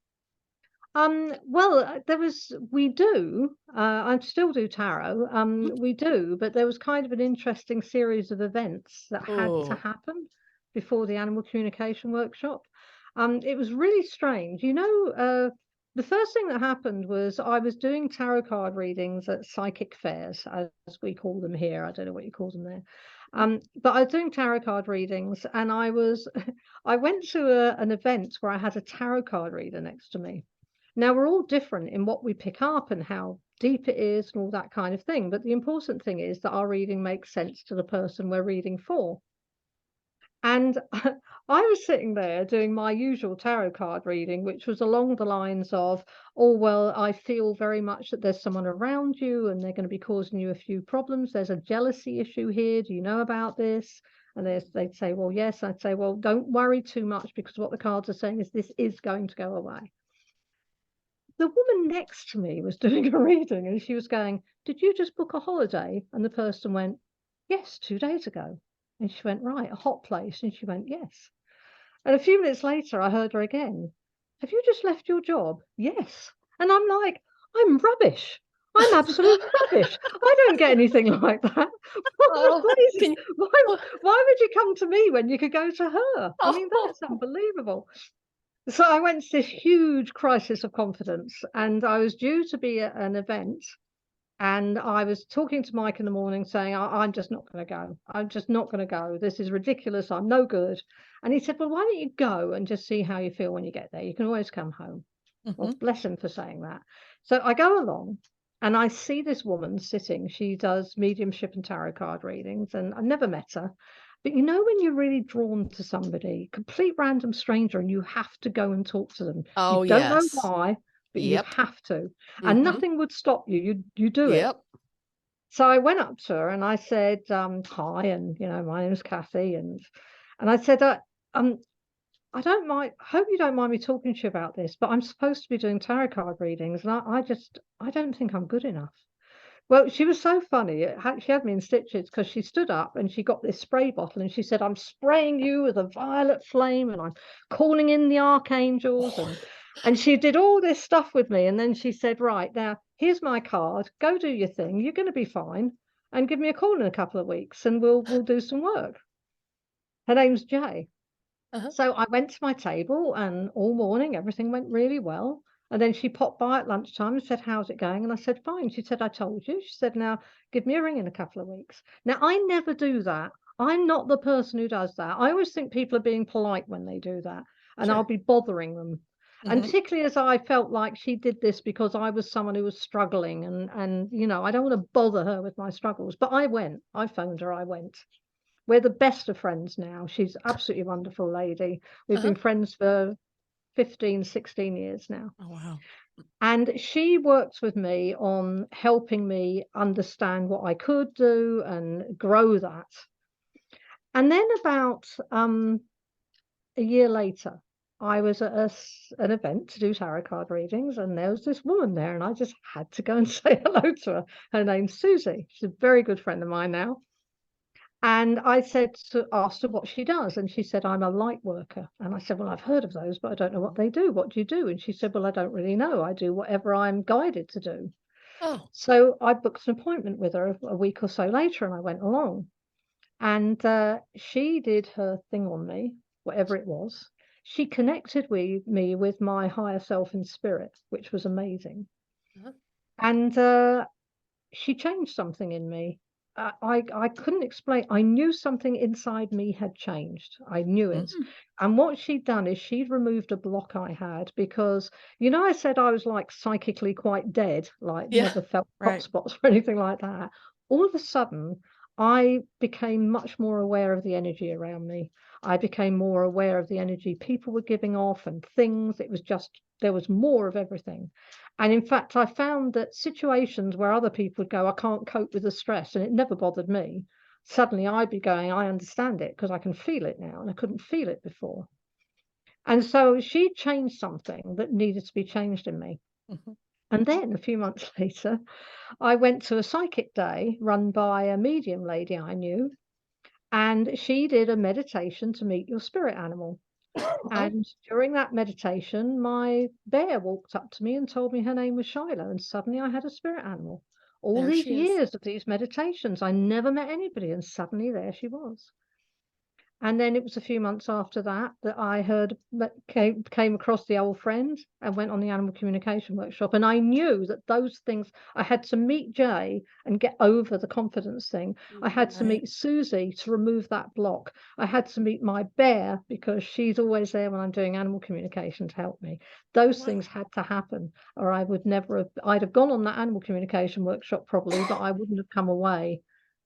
Speaker 2: Well, we do, I still do tarot, we do, but there was kind of an interesting series of events that had to
Speaker 1: Oh,
Speaker 2: happen before the animal communication workshop. It was really strange. The first thing that happened was I was doing tarot card readings at psychic fairs, as we call them here. I don't know what you call them there. But I was doing tarot card readings, and I went to an event where I had a tarot card reader next to me. Now, we're all different in what we pick up and how deep it is and all that kind of thing. But the important thing is that our reading makes sense to the person we're reading for. And I was sitting there doing my usual tarot card reading, which was along the lines of, oh, well, I feel very much that there's someone around you and they're going to be causing you a few problems. There's a jealousy issue here. Do you know about this? And they'd say, well, yes. I'd say, well, don't worry too much, because what the cards are saying is this is going to go away. The woman next to me was doing a reading, and she was going, did you just book a holiday? And the person went, yes, 2 days ago. And she went, right, a hot place? And she went, yes. And a few minutes later, I heard her again, have you just left your job? Yes. And I'm like, I'm rubbish. I'm absolute rubbish. I don't get anything like that.
Speaker 1: oh,
Speaker 2: Why would you come to me when you could go to her? I mean, that's
Speaker 1: oh,
Speaker 2: unbelievable. So I went to this huge crisis of confidence, and I was due to be at an event, and I was talking to Mike in the morning saying, I'm just not going to go. I'm just not going to go. This is ridiculous. I'm no good. And he said, well, why don't you go and just see how you feel when you get there? You can always come home. Well, bless him for saying that. So I go along, and I see this woman sitting. She does mediumship and tarot card readings, and I've never met her. But when you're really drawn to somebody, complete random stranger, and you have to go and talk to them.
Speaker 1: oh,
Speaker 2: You don't know
Speaker 1: yes.
Speaker 2: why, but you
Speaker 1: Yep.
Speaker 2: have to. And nothing would stop you. You do it.
Speaker 1: Yep.
Speaker 2: So I went up to her and I said, hi, and my name is Kathy, and I said, I don't mind. Hope you don't mind me talking to you about this, but I'm supposed to be doing tarot card readings, and I don't think I'm good enough. Well, she was so funny. She had me in stitches, because she stood up and she got this spray bottle and she said, I'm spraying you with a violet flame, and I'm calling in the archangels, and she did all this stuff with me. And then she said, right, now here's my card. Go do your thing. You're going to be fine. And give me a call in a couple of weeks and we'll do some work. Her name's Jay. So I went to my table, and all morning everything went really well. And then she popped by at lunchtime and said, how's it going? And I said, fine. She said, I told you. She said, now give me a ring in a couple of weeks. Now, I never do that. I'm not the person who does that. I always think people are being polite when they do that, and I'll be bothering them. And particularly as I felt like she did this because I was someone who was struggling, and I don't want to bother her with my struggles. But I phoned her, I went. We're the best of friends now. She's absolutely a wonderful lady. We've been friends for 15, 16 years now.
Speaker 3: Oh, wow.
Speaker 2: And she worked with me on helping me understand what I could do and grow that. And then about a year later, I was at an event to do tarot card readings, and there was this woman there, and I just had to go and say hello to her. Her name's Susie. She's a very good friend of mine now. And I asked her what she does. And she said, I'm a light worker. And I said, well, I've heard of those, but I don't know what they do. What do you do? And she said, well, I don't really know. I do whatever I'm guided to do.
Speaker 1: Oh.
Speaker 2: So I booked an appointment with her a week or so later, and I went along. And she did her thing on me, whatever it was. She connected with me with my higher self in spirit, which was amazing. And she changed something in me. I couldn't explain. I knew something inside me had changed. I knew it. And what she'd done is she'd removed a block I had, because, I said I was like psychically quite dead, like never felt hot spots or anything like that. All of a sudden, I became much more aware of the energy around me. I became more aware of the energy people were giving off and things. It was just, there was more of everything. And in fact, I found that situations where other people would go, I can't cope with the stress, and it never bothered me. Suddenly I'd be going, I understand it, because I can feel it now, and I couldn't feel it before. And so she changed something that needed to be changed in me. And then a few months later, I went to a psychic day run by a medium lady I knew. And she did a meditation to meet your spirit animal.
Speaker 1: Oh,
Speaker 2: And during that meditation, my bear walked up to me and told me her name was Shiloh, and suddenly I had a spirit animal. All
Speaker 1: there
Speaker 2: these
Speaker 1: she is.
Speaker 2: years of these meditations, I never met anybody, and suddenly there she was. And then it was a few months after that that I heard came across the old friend and went on the animal communication workshop. And I knew that those things, I had to meet Jay and get over the confidence thing. I had to
Speaker 1: Right.
Speaker 2: meet Susie to remove that block. I had to meet my bear because she's always there when I'm doing animal communication to help me. Those
Speaker 3: Wow.
Speaker 2: things had to happen, or I would never have, I'd have gone on that animal communication workshop probably, but I wouldn't have come away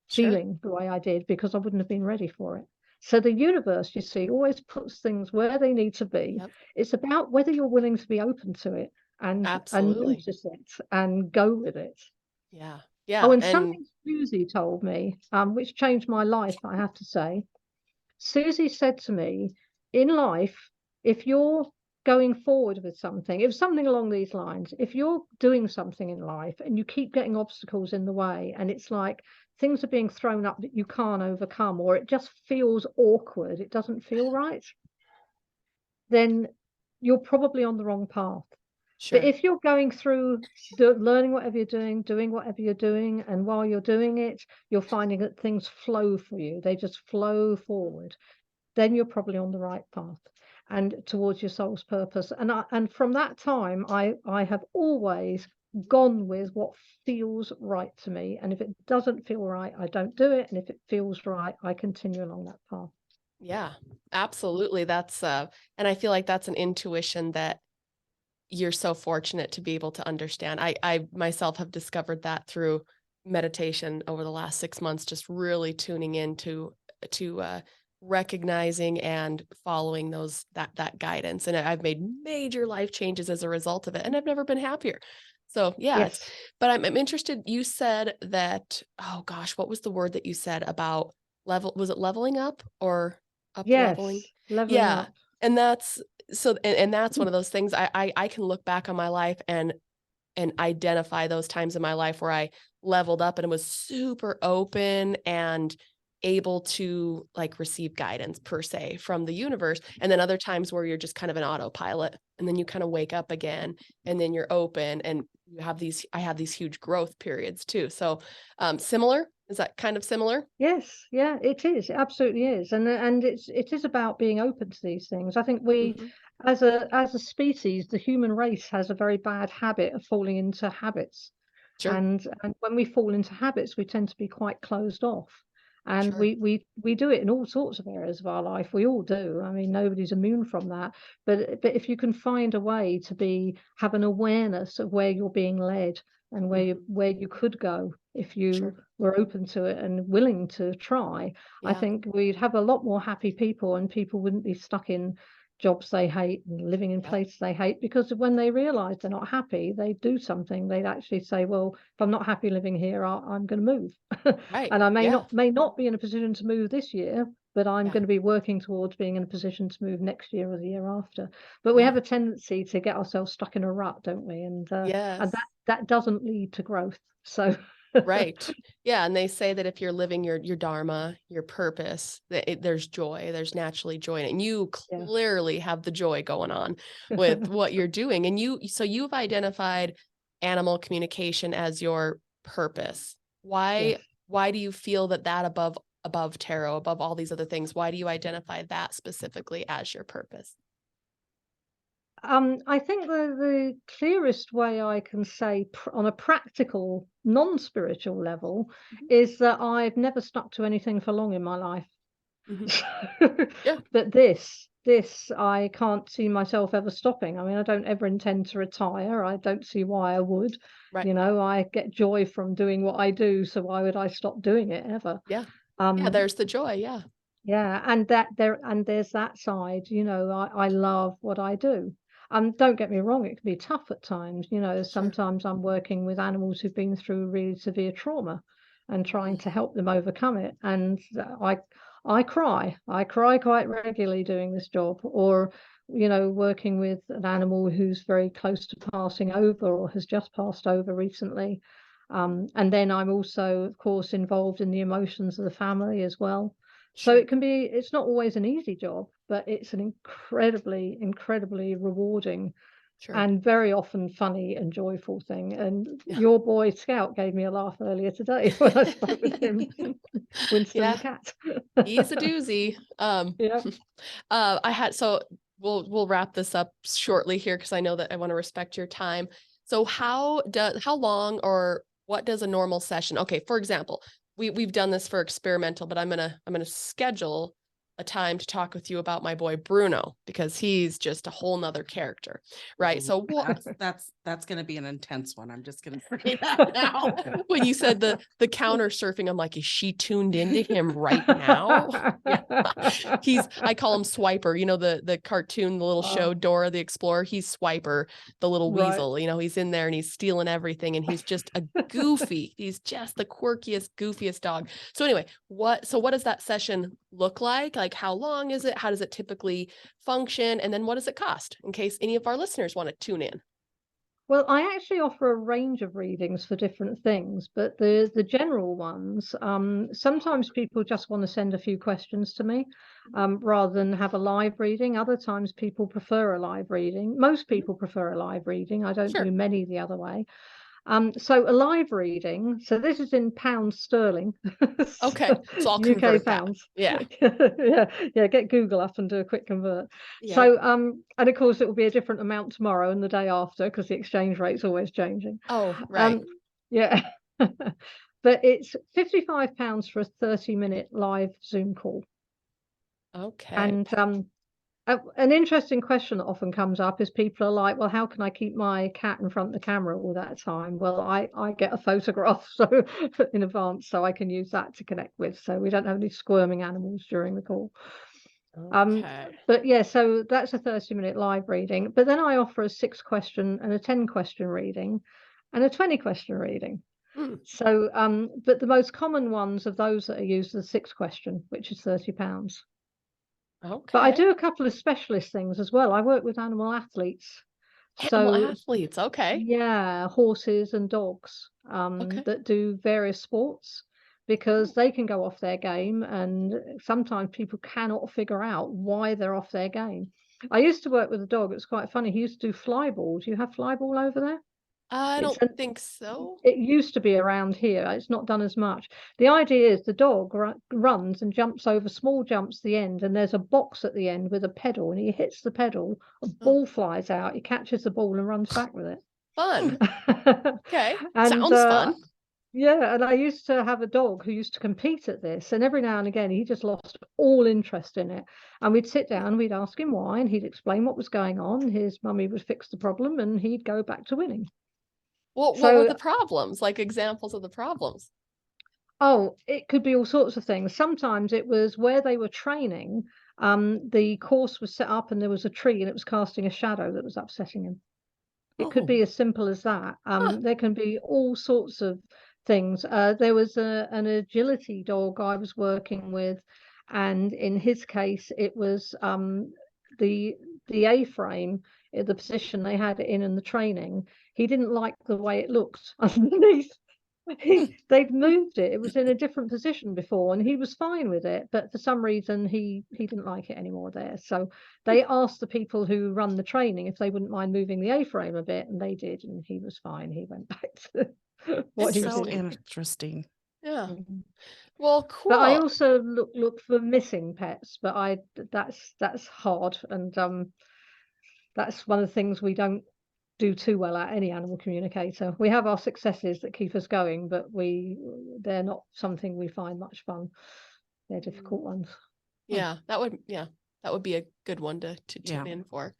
Speaker 1: Sure.
Speaker 2: feeling the way I did because I wouldn't have been ready for it. So the universe, you see, always puts things where they need to be.
Speaker 1: Yep.
Speaker 2: It's about whether you're willing to be open to it and
Speaker 1: Absolutely.
Speaker 2: notice it and go with it.
Speaker 1: Yeah.
Speaker 2: Oh,
Speaker 1: Yeah.
Speaker 2: and
Speaker 1: And
Speaker 2: something Susie told me, which changed my life, I have to say. Susie said to me, in life, if you're going forward with something, it was something along these lines. If you're doing something in life and you keep getting obstacles in the way, and it's like things are being thrown up that you can't overcome, or it just feels awkward, it doesn't feel right, then you're probably on the wrong path. But
Speaker 1: sure.
Speaker 2: if you're going through learning whatever you're doing whatever you're doing, and while you're doing it, you're finding that things flow for you, they just flow forward, then you're probably on the right path and towards your soul's purpose. And from that time, I have always gone with what feels right to me. And if it doesn't feel right, I don't do it. And if it feels right, I continue along that path.
Speaker 1: Yeah, absolutely. That's and I feel like that's an intuition that you're so fortunate to be able to understand. I myself have discovered that through meditation over the last 6 months, just really tuning into to recognizing and following that guidance. And I've made major life changes as a result of it, and I've never been happier. So yeah,
Speaker 2: Yes.
Speaker 1: but I'm interested. You said that, oh gosh, what was the word that you said about level? Was it leveling up or up leveling?
Speaker 2: Yes. Leveling
Speaker 1: Yeah.
Speaker 2: up.
Speaker 1: And that's and that's one of those things I can look back on my life and identify those times in my life where I leveled up and was super open and able to like receive guidance per se from the universe. And then other times where you're just kind of an autopilot and then you kind of wake up again and then you're open and I have these huge growth periods too. So similar, is that kind of similar?
Speaker 2: Yes, yeah, it is. It absolutely is. And it is about being open to these things. I think we,
Speaker 1: Hmm.
Speaker 2: as a species, the human race has a very bad habit of falling into habits.
Speaker 1: Sure.
Speaker 2: And when we fall into habits, we tend to be quite closed off. And
Speaker 1: Sure.
Speaker 2: we do it in all sorts of areas of our life. We all do. I mean, nobody's immune from that. But if you can find a way to have an awareness of where you're being led and
Speaker 1: Hmm.
Speaker 2: where you could go if you
Speaker 1: Sure.
Speaker 2: were open to it and willing to try, I
Speaker 1: Yeah.
Speaker 2: think we'd have a lot more happy people, and people wouldn't be stuck in jobs they hate and living in
Speaker 1: Yep.
Speaker 2: places they hate, because when they realize they're not happy, they do something. They'd actually say, well, if I'm not happy living here, I'm going to move.
Speaker 1: Right.
Speaker 2: And I
Speaker 1: Yeah.
Speaker 2: may not be in a position to move this year, but I'm
Speaker 1: Yeah.
Speaker 2: going to be working towards being in a position to move next year or the year after. But we
Speaker 1: Yeah.
Speaker 2: have a tendency to get ourselves stuck in a rut, don't we? And
Speaker 1: Yes.
Speaker 2: that doesn't lead to growth. So
Speaker 1: Right. Yeah, and they say that if you're living your dharma, your purpose, that there's joy, there's naturally joy in it. And you
Speaker 2: yeah.
Speaker 1: clearly have the joy going on with what you're doing. And so you've identified animal communication as your purpose.
Speaker 2: Yes.
Speaker 1: Why do you feel that above tarot, above all these other things, why do you identify that specifically as your purpose?
Speaker 2: I think the clearest way I can say on a practical, non-spiritual level
Speaker 1: Mhm.
Speaker 2: is that I've never stuck to anything for long in my life.
Speaker 1: Mhm. Yeah,
Speaker 2: But this I can't see myself ever stopping. I mean, I don't ever intend to retire. I don't see why I would.
Speaker 1: right.
Speaker 2: You know, I get joy from doing what I do, so why would I stop doing it ever?
Speaker 1: Yeah. Yeah,
Speaker 2: Um,
Speaker 1: there's the joy. Yeah.
Speaker 2: yeah, and there's that side, you know, I love what I do. Don't get me wrong, it can be tough at times, you know,
Speaker 1: Sure.
Speaker 2: sometimes I'm working with animals who've been through really severe trauma and trying to help them overcome it. And I cry. I cry quite regularly doing this job, or, you know, working with an animal who's very close to passing over or has just passed over recently. And then I'm also, of course, involved in the emotions of the family as well. So it can be, it's not always an easy job, but it's an incredibly, incredibly rewarding and very often funny and joyful thing. And your boy Scout gave me a laugh earlier today when I spoke with him. Winston the cat.
Speaker 1: He's a doozy. So we'll wrap this up shortly here because I know that I want to respect your time. So how long or what does a normal session? Okay, for example, we've done this for experimental, but I'm gonna schedule a time to talk with you about my boy Bruno because he's just a whole nother character, right? So
Speaker 3: that's going to be an intense one. I'm just going to say that now.
Speaker 1: When you said the counter surfing, I'm like, is she tuned into him right now? Yeah. I call him Swiper, you know, the cartoon, the little show Dora the Explorer. He's Swiper, the little weasel, you know, he's in there and he's stealing everything and he's just a goofy. He's just the quirkiest, goofiest dog. So anyway, what does that session look like? Like, how long is it? How does it typically function? And then what does it cost in case any of our listeners want to tune in?
Speaker 2: Well, I actually offer a range of readings for different things, but the general ones, sometimes people just want to send a few questions to me rather than have a live reading. Other times people prefer a live reading. Most people prefer a live reading. I don't do many the other way. So a live reading, so this is in pounds sterling.
Speaker 1: Okay, so I'll
Speaker 2: UK pounds.
Speaker 1: Yeah.
Speaker 2: Get Google up and do a quick convert. So and of course it will be a different amount tomorrow and the day after because the exchange rate's always changing.
Speaker 1: Oh, right.
Speaker 2: But it's £55 for a 30-minute live Zoom call.
Speaker 1: Okay.
Speaker 2: And an interesting question that often comes up is people are like, well, how can I keep my cat in front of the camera all that time? Well, I get a photograph so in advance so I can use that to connect with. So we don't have any squirming animals during the call. But yeah, so that's a 30-minute live reading. But then I offer a 6-question and a 10-question reading and a 20-question reading. So, but the most common ones of those that are used are the 6-question, which is £30.
Speaker 1: Okay.
Speaker 2: But I do a couple of specialist things as well. I work with animal athletes.
Speaker 1: Okay.
Speaker 2: Yeah, horses and dogs that do various sports because they can go off their game and sometimes people cannot figure out why they're off their game. I used to work with a dog. It's quite funny. He used to do fly ball. Do you have fly ball over there?
Speaker 1: I don't think so.
Speaker 2: It used to be around here. It's not done as much. The idea is the dog runs and jumps over small jumps at the end, and there's a box at the end with a pedal, and he hits the pedal, a ball flies out, he catches the ball and runs back with it.
Speaker 1: Fun. Okay.
Speaker 2: And,
Speaker 1: sounds fun.
Speaker 2: Yeah, and I used to have a dog who used to compete at this, and every now and again he just lost all interest in it. And we'd sit down, we'd ask him why, and he'd explain what was going on. His mummy would fix the problem, and he'd go back to winning.
Speaker 1: Well, what were the problems? Like examples of the problems?
Speaker 2: Oh, it could be all sorts of things. Sometimes it was where they were training. The course was set up and there was a tree and it was casting a shadow that was upsetting him. It could be as simple as that. There can be all sorts of things. There was an agility dog I was working with, and in his case, it was the A-frame, the position they had it in the training. He didn't like the way it looked underneath. They'd moved it. It was in a different position before, and he was fine with it. But for some reason, he didn't like it anymore there. So they asked the people who run the training if they wouldn't mind moving the A-frame a bit, and they did, and he was fine. He went back to what he was doing.
Speaker 3: Interesting.
Speaker 1: Yeah. Well, cool.
Speaker 2: But I also look for missing pets, but that's hard, and that's one of the things we don't do too well at, any animal communicator. We have our successes that keep us going, but they're not something we find much fun. They're difficult ones.
Speaker 1: Yeah, that would be a good one to tune in for.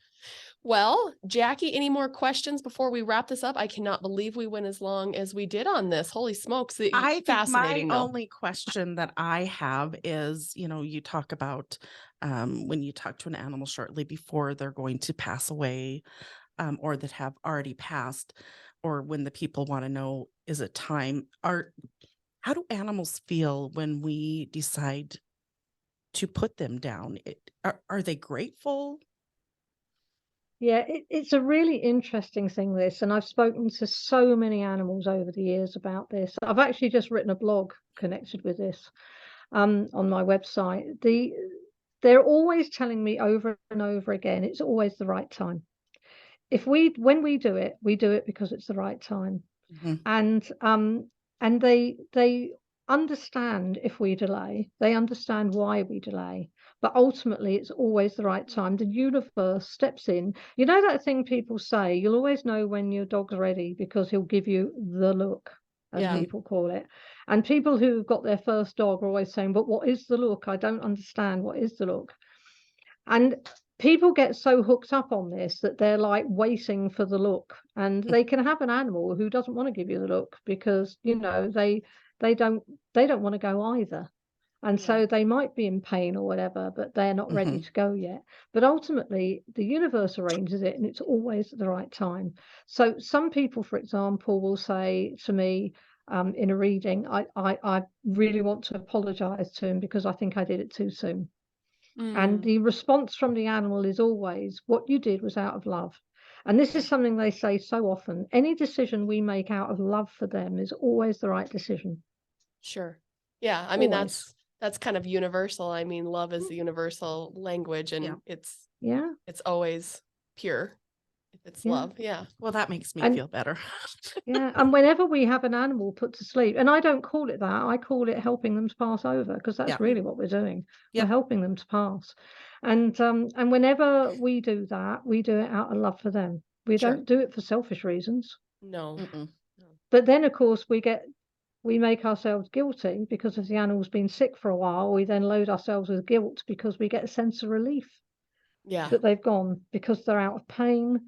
Speaker 1: Well, Jackie, any more questions before we wrap this up? I cannot believe we went as long as we did on this. Holy smokes.
Speaker 3: I think my only question that I have is, you talk about when you talk to an animal shortly before they're going to pass away, or that have already passed, or when the people want to know, is it time? How do animals feel when we decide to put them down? Are they grateful?
Speaker 2: Yeah, it's a really interesting thing, this, and I've spoken to so many animals over the years about this. I've actually just written a blog connected with this. on my website, they're always telling me over and over again, it's always the right time. When we do it because it's the right time. And they understand if we delay, they understand why we delay, but ultimately it's always the right time. The universe steps in. You know that thing people say, you'll always know when your dog's ready because he'll give you the look, as people call it. And people who've got their first dog are always saying, but what is the look? I don't understand. What is the look? And people get so hooked up on this that they're like waiting for the look, and they can have an animal who doesn't want to give you the look because, you know, they don't want to go either. And so they might be in pain or whatever, but they're not ready to go yet. But ultimately, the universe arranges it, and it's always at the right time. So some people, for example, will say to me in a reading, I really want to apologize to him because I think I did it too soon. And the response from the animal is always, what you did was out of love. And this is something they say so often. Any decision we make out of love for them is always the right decision.
Speaker 1: Sure. Yeah. I mean, that's kind of universal. I mean, love is the universal language, and it's always pure. If it's love. Yeah.
Speaker 3: Well, that makes me feel better.
Speaker 2: And whenever we have an animal put to sleep, and I don't call it that, I call it helping them to pass over, because that's really what we're doing. We're helping them to pass. And whenever we do that, we do it out of love for them. We don't do it for selfish reasons.
Speaker 1: No.
Speaker 2: But then, of course, we make ourselves guilty because if the animal's been sick for a while, we then load ourselves with guilt because we get a sense of relief that they've gone, because they're out of pain.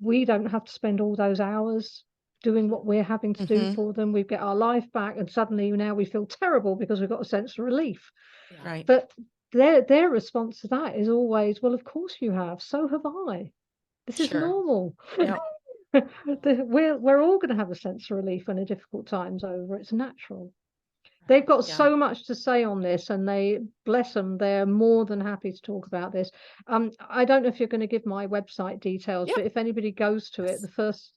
Speaker 2: We don't have to spend all those hours doing what we're having to do for them. We get our life back, and suddenly now we feel terrible because we've got a sense of relief.
Speaker 3: Right.
Speaker 2: But their response to that is always, well, of course you have. So have I. This is normal. We're all going to have a sense of relief when a difficult time's over. It's natural. They've got so much to say on this, and they, bless them, they're more than happy to talk about this. I don't know if you're going to give my website details, but if anybody goes to it, the first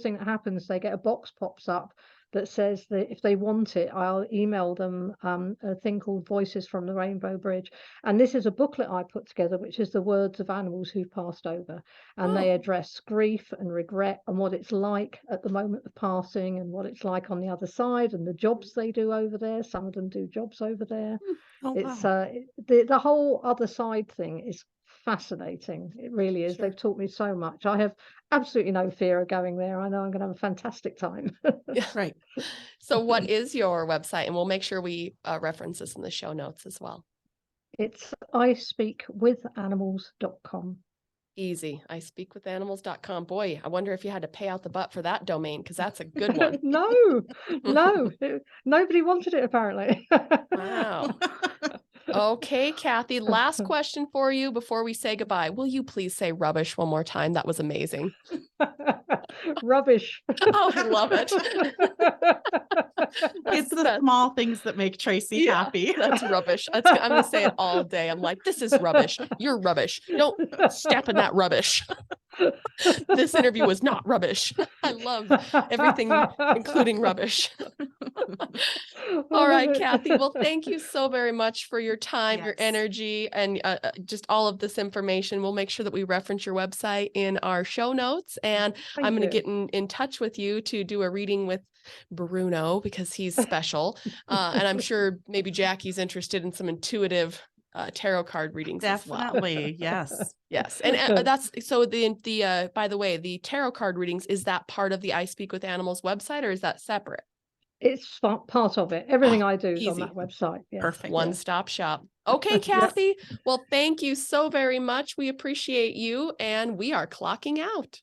Speaker 2: thing that happens, they get a box pops up that says that if they want it, I'll email them a thing called Voices from the Rainbow Bridge. And this is a booklet I put together, which is the words of animals who've passed over. And they address grief and regret and what it's like at the moment of passing and what it's like on the other side and the jobs they do over there. Some of them do jobs over there. It's the whole other side thing is fascinating. It really is. They've taught me so much. I have absolutely no fear of going there. I know I'm going to have a fantastic time.
Speaker 1: Right. So what is your website? And we'll make sure we reference this in the show notes as well.
Speaker 2: It's ispeakwithanimals.com.
Speaker 1: Easy. ispeakwithanimals.com. Boy, I wonder if you had to pay out the butt for that domain, because that's a good one.
Speaker 2: No, nobody wanted it apparently.
Speaker 1: Wow. Okay, Kathy, last question for you before we say goodbye. Will you please say rubbish one more time? That was amazing.
Speaker 2: Rubbish.
Speaker 1: Oh, I love it.
Speaker 3: It's the small things that make Tracy happy.
Speaker 1: That's rubbish. I'm going to say it all day. I'm like, this is rubbish. You're rubbish. Don't step in that rubbish. This interview was not rubbish. I love everything, including rubbish. All right, Kathy. Well, thank you so very much for your time, your energy, and just all of this information. We'll make sure that we reference your website in our show notes. And I'm going to get in touch with you to do a reading with Bruno because he's special. And I'm sure maybe Jackie's interested in some intuitive tarot card readings as well.
Speaker 3: Definitely, yes.
Speaker 1: Yes. And that's so the by the way, the tarot card readings, is that part of the I Speak with Animals website, or is that separate?
Speaker 2: It's part of it. Everything I do is on that website. Yes.
Speaker 1: Perfect. One-stop shop. Okay, Kathy. Well, thank you so very much. We appreciate you, and we are clocking out.